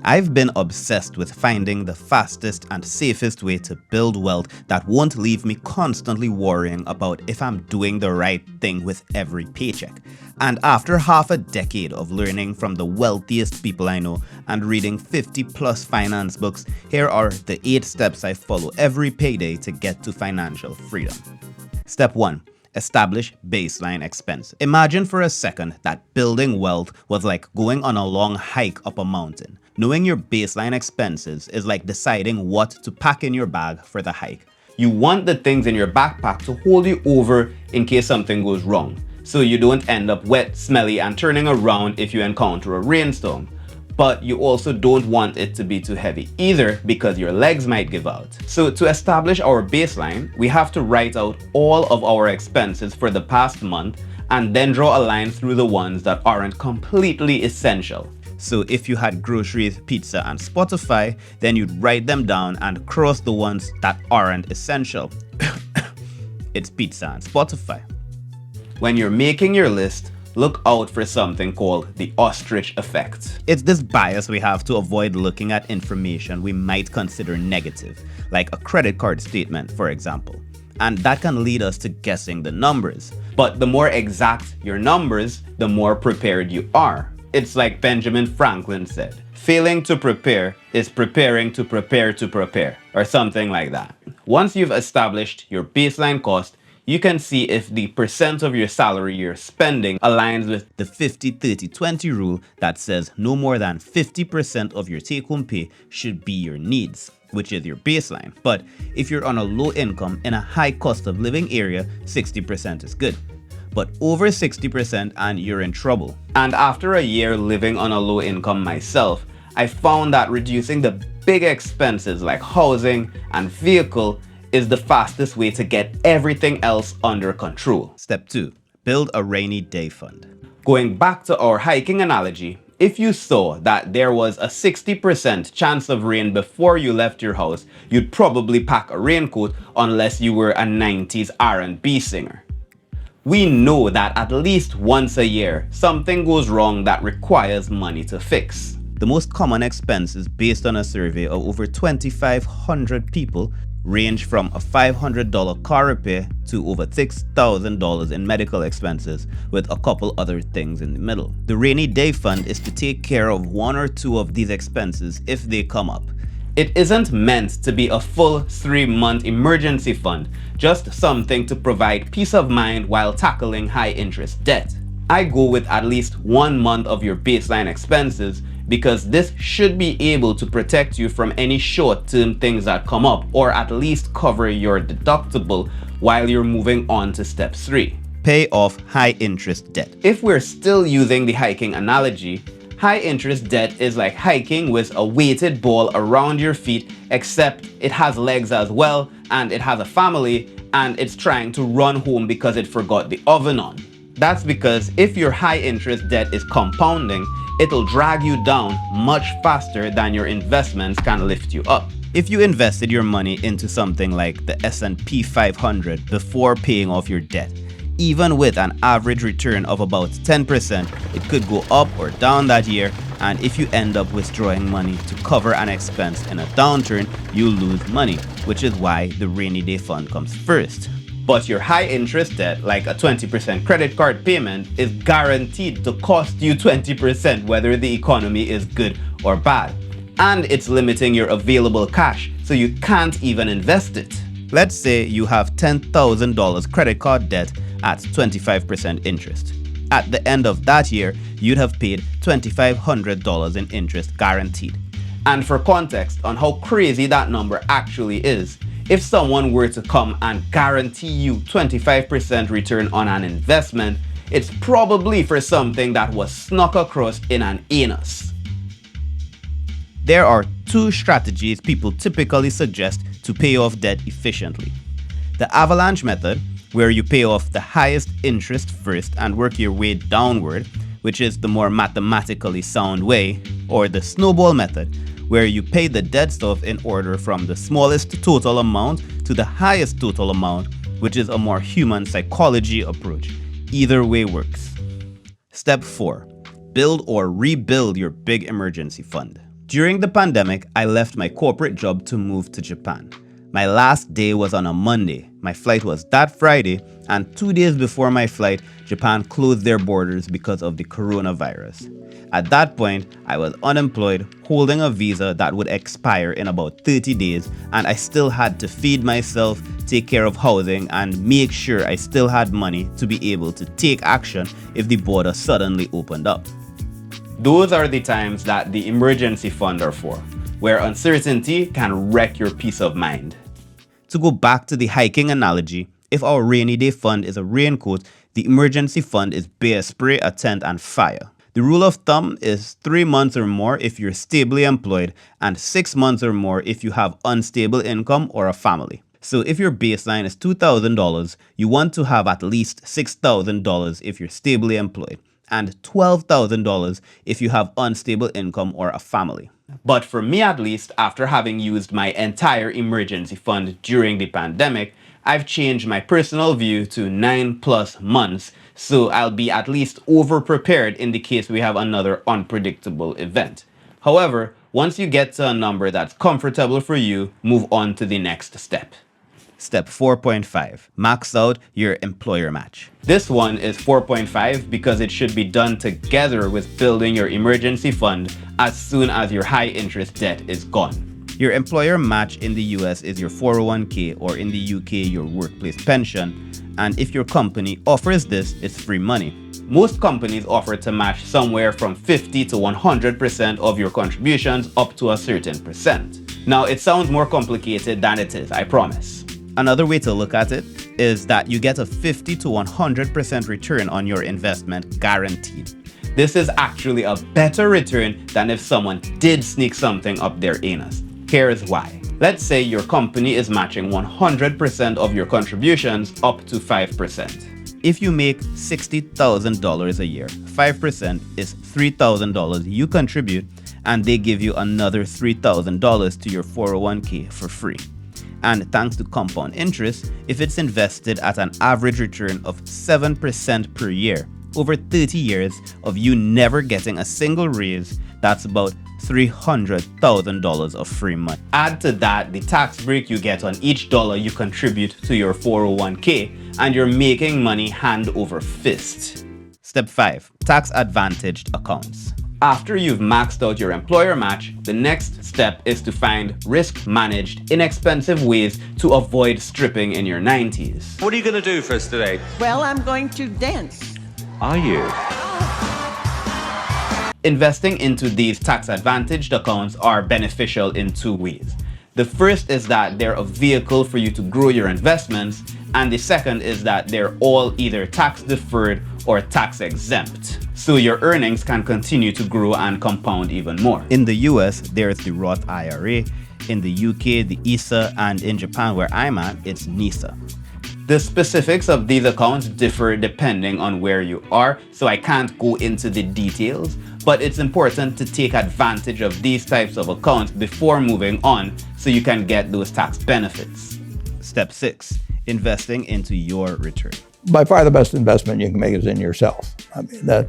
I've been obsessed with finding the fastest and safest way to build wealth that won't leave me constantly worrying about if I'm doing the right thing with every paycheck. And after half a decade of learning from the wealthiest people I know and reading 50 plus finance books, here are the 8 steps I follow every payday to get to financial freedom. Step 1. Establish baseline expense. Imagine for a second that building wealth was like going on a long hike up a mountain. Knowing your baseline expenses is like deciding what to pack in your bag for the hike. You want the things in your backpack to hold you over in case something goes wrong, so you don't end up wet, smelly, and turning around if you encounter a rainstorm. But you also don't want it to be too heavy either, because your legs might give out. So to establish our baseline, we have to write out all of our expenses for the past month and then draw a line through the ones that aren't completely essential. So if you had groceries, pizza, and Spotify, then you'd write them down and cross the ones that aren't essential. It's pizza and Spotify. When you're making your list, look out for something called the ostrich effect. It's this bias we have to avoid looking at information we might consider negative, like a credit card statement, for example. And that can lead us to guessing the numbers. But the more exact your numbers, the more prepared you are. It's like Benjamin Franklin said, failing to prepare is preparing to prepare, or something like that. Once you've established your baseline cost, you can see if the percent of your salary you're spending aligns with the 50-30-20 rule that says no more than 50% of your take-home pay should be your needs, which is your baseline. But if you're on a low income in a high cost of living area, 60% is good. But over 60% and you're in trouble. And after a year living on a low income myself, I found that reducing the big expenses like housing and vehicle is the fastest way to get everything else under control. Step 2. Build a rainy day fund. Going back to our hiking analogy, if you saw that there was a 60% chance of rain before you left your house, you'd probably pack a raincoat unless you were a 90s R&B singer. We know that at least once a year, something goes wrong that requires money to fix. The most common expenses based on a survey of over 2,500 people range from a $500 car repair to over $6,000 in medical expenses, with a couple other things in the middle. The rainy day fund is to take care of 1 or 2 of these expenses if they come up. It isn't meant to be a full 3-month emergency fund, just something to provide peace of mind while tackling high interest debt. I go with at least 1 month of your baseline expenses because this should be able to protect you from any short-term things that come up, or at least cover your deductible while you're moving on to step 3. Pay off high interest debt. If we're still using the hiking analogy, high interest debt is like hiking with a weighted ball around your feet, except it has legs as well, and it has a family, and it's trying to run home because it forgot the oven on. That's because if your high interest debt is compounding, it'll drag you down much faster than your investments can lift you up. If you invested your money into something like the S&P 500 before paying off your debt, even with an average return of about 10%, it could go up or down that year, and if you end up withdrawing money to cover an expense in a downturn, you'll lose money, which is why the rainy day fund comes first. But your high interest debt, like a 20% credit card payment, is guaranteed to cost you 20% whether the economy is good or bad. And it's limiting your available cash, so you can't even invest it. Let's say you have $10,000 credit card debt at 25% interest. At the end of that year, you'd have paid $2,500 in interest guaranteed. And for context on how crazy that number actually is, if someone were to come and guarantee you 25% return on an investment, it's probably for something that was snuck across in an anus. There are 2 strategies people typically suggest to pay off debt efficiently. The avalanche method, where you pay off the highest interest first and work your way downward, which is the more mathematically sound way, or the snowball method, where you pay the debt stuff in order from the smallest total amount to the highest total amount, which is a more human psychology approach. Either way works. Step 4. Build or rebuild your big emergency fund. During the pandemic, I left my corporate job to move to Japan. My last day was on a Monday. My flight was that Friday, and 2 days before my flight, Japan closed their borders because of the coronavirus. At that point, I was unemployed, holding a visa that would expire in about 30 days, and I still had to feed myself, take care of housing, and make sure I still had money to be able to take action if the border suddenly opened up. Those are the times that the emergency fund are for, where uncertainty can wreck your peace of mind. To go back to the hiking analogy, if our rainy day fund is a raincoat, the emergency fund is bear spray, a tent, and fire. The rule of thumb is 3 months or more if you're stably employed and 6 months or more if you have unstable income or a family. So if your baseline is $2,000, you want to have at least $6,000 if you're stably employed and $12,000 if you have unstable income or a family. But for me at least, after having used my entire emergency fund during the pandemic, I've changed my personal view to 9+ months, so I'll be at least over-prepared in the case we have another unpredictable event. However, once you get to a number that's comfortable for you, move on to the next step. Step 4.5. Max out your employer match. This one is 4.5 because it should be done together with building your emergency fund as soon as your high interest debt is gone. Your employer match in the US is your 401k, or in the UK your workplace pension, and if your company offers this, it's free money. Most companies offer to match somewhere from 50 to 100% of your contributions up to a certain percent. Now, it sounds more complicated than it is, I promise. Another way to look at it is that you get a 50 to 100% return on your investment guaranteed. This is actually a better return than if someone did sneak something up their anus. Here's why. Let's say your company is matching 100% of your contributions up to 5%. If you make $60,000 a year, 5% is $3,000 you contribute, and they give you another $3,000 to your 401k for free. And thanks to compound interest, if it's invested at an average return of 7% per year, over 30 years of you never getting a single raise, that's about $300,000 of free money. Add to that the tax break you get on each dollar you contribute to your 401k, and you're making money hand over fist. Step 5. Tax advantaged accounts. After you've maxed out your employer match, the next step is to find risk-managed, inexpensive ways to avoid stripping in your 90s. What are you going to do for us today? Well, I'm going to dance. Are you? Investing into these tax-advantaged accounts are beneficial in 2 ways. The first is that they're a vehicle for you to grow your investments, and the second is that they're all either tax-deferred or tax-exempt. So your earnings can continue to grow and compound even more. In the US, there's the Roth IRA, in the UK, the ISA, and in Japan, where I'm at, it's NISA. The specifics of these accounts differ depending on where you are, so I can't go into the details, but it's important to take advantage of these types of accounts before moving on so you can get those tax benefits. Step 6. Investing into your return. By far the best investment you can make is in yourself. I mean,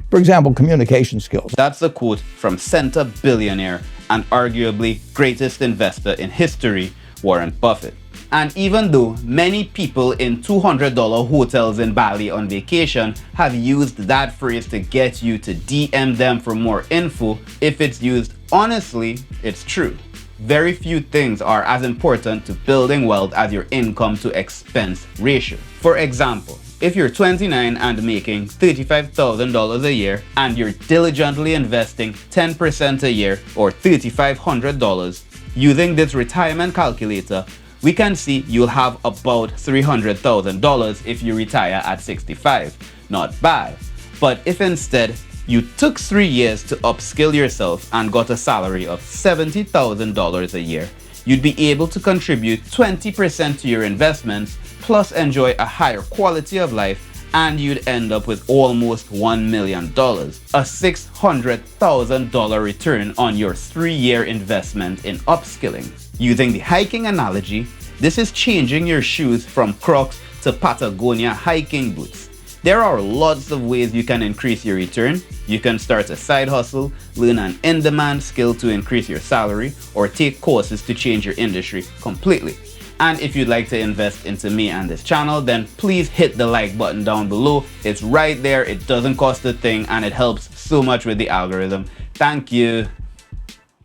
for example, communication skills. That's a quote from center-billionaire and arguably greatest investor in history, Warren Buffett. And even though many people in $200 hotels in Bali on vacation have used that phrase to get you to DM them for more info, if it's used honestly, it's true. Very few things are as important to building wealth as your income to expense ratio. For example, if you're 29 and making $35,000 a year and you're diligently investing 10% a year or $3,500, using this retirement calculator, we can see you'll have about $300,000 if you retire at 65. Not bad. But if instead you took 3 years to upskill yourself and got a salary of $70,000 a year, you'd be able to contribute 20% to your investments, plus enjoy a higher quality of life, and you'd end up with almost $1 million, a $600,000 return on your 3-year investment in upskilling. Using the hiking analogy, this is changing your shoes from Crocs to Patagonia hiking boots. There are lots of ways you can increase your return. You can start a side hustle, learn an in-demand skill to increase your salary, or take courses to change your industry completely. And if you'd like to invest into me and this channel, then please hit the like button down below. It's right there, it doesn't cost a thing, and it helps so much with the algorithm. Thank you.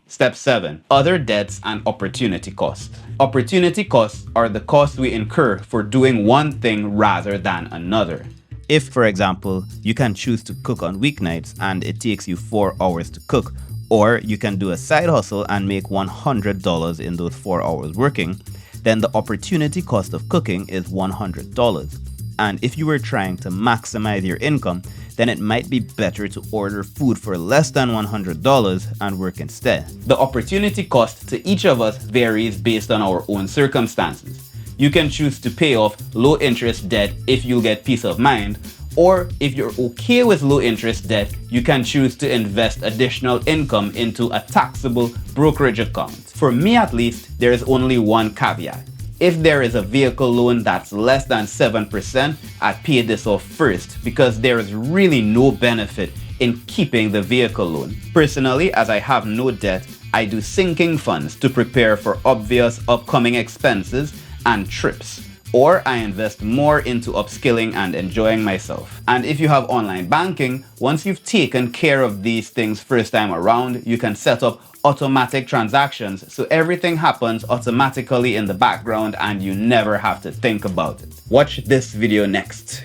Step 7. Other debts and opportunity costs. Opportunity costs are the costs we incur for doing one thing rather than another. If, for example, you can choose to cook on weeknights and it takes you 4 hours to cook, or you can do a side hustle and make $100 in those 4 hours working, then the opportunity cost of cooking is $100. And if you were trying to maximize your income, then it might be better to order food for less than $100 and work instead. The opportunity cost to each of us varies based on our own circumstances. You can choose to pay off low interest debt if you'll get peace of mind, or if you're okay with low interest debt, you can choose to invest additional income into a taxable brokerage account. For me at least, there is only one caveat. If there is a vehicle loan that's less than 7%, I'd pay this off first because there is really no benefit in keeping the vehicle loan. Personally, as I have no debt, I do sinking funds to prepare for obvious upcoming expenses and trips. Or I invest more into upskilling and enjoying myself. And if you have online banking, once you've taken care of these things first time around, you can set up automatic transactions so everything happens automatically in the background and you never have to think about it. Watch this video next.